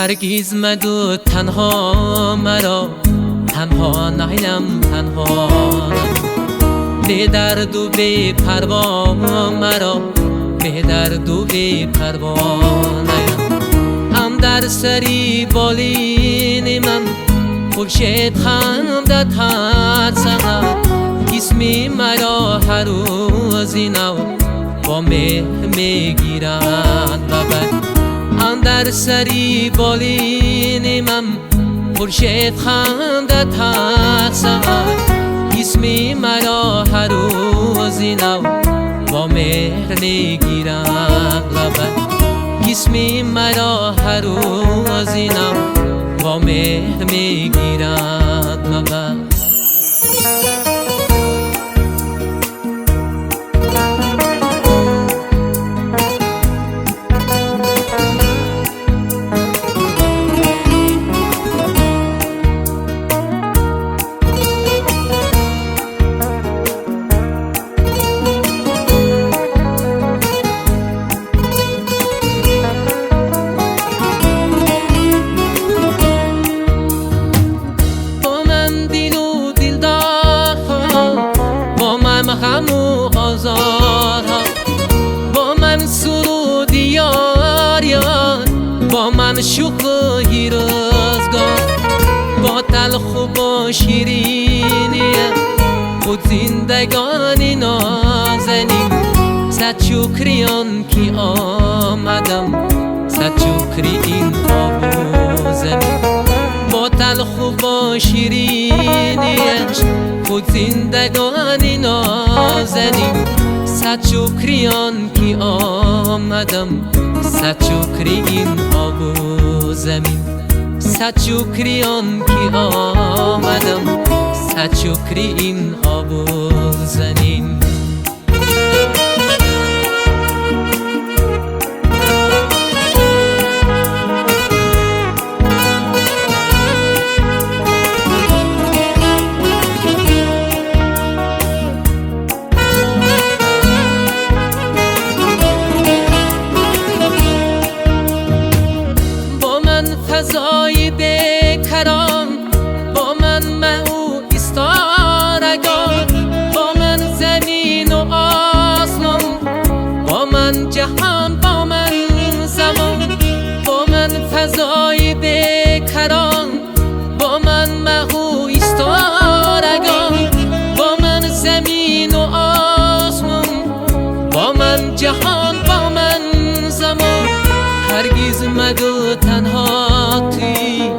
هرگز مگو تنها مرا، تنها نیم تنها، بی درد و بی پروا مرا، بی درد و بی پروا نیم. هم در سری بالین من خورشید خنده ترسد، اسمی مرا هر روزی نو با مهر میگیرند ببد. اندر سری بالین من خورشید خنده ترسد، اسمی مرا هر روزی نو با مهر میگیرند لبد. اسمی مرا هر روزی نو با مهر میگیرند لبد. همو آزارها با من سرود یار یار، با من شوخی روزگار، با تلخ و با شیرینی خود زندگانی نازنین. صد شکریان که آمدم، صد شکری این آب و زمین. با تلخ و با شیرینیش خود زندگانی نازنین. صد شکریان که آمدم، صد شکری این آب و زمین. صد شکریان که آمدم، صد شکری این آب و زمین. فضای بیکران با من او ایستادگان، با من زمین و آسمان، با من جهان، با من زمان. با من فضای بیکران با من او ایستادگان، با من زمین و آسمان، با من جهان، با من زمان. هرگز مگو تنها توی،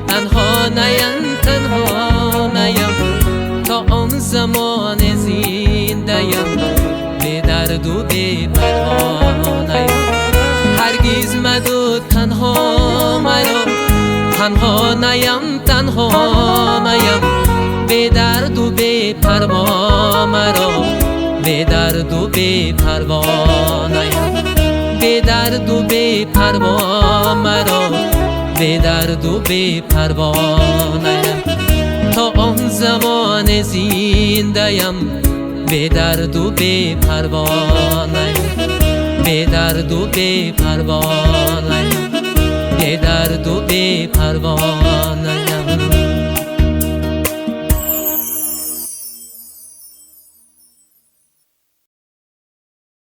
تنها نیم تنها نیم، تا آن زمان زنده‌ام بی درد و بی پروا نیم. هرگز مگو تنها مرا، تنها نیم تنها نیم، بی درد و بی پروا مرا، بی درد و بی پروا نیم. بی درد و بی پروا مرا، بی درد و بی پروا نیم، تا آن زمان زنده‌ام بی درد و بی پروا نیم. بی درد و بی پروا نیم، بی درد و بی پروا نیم.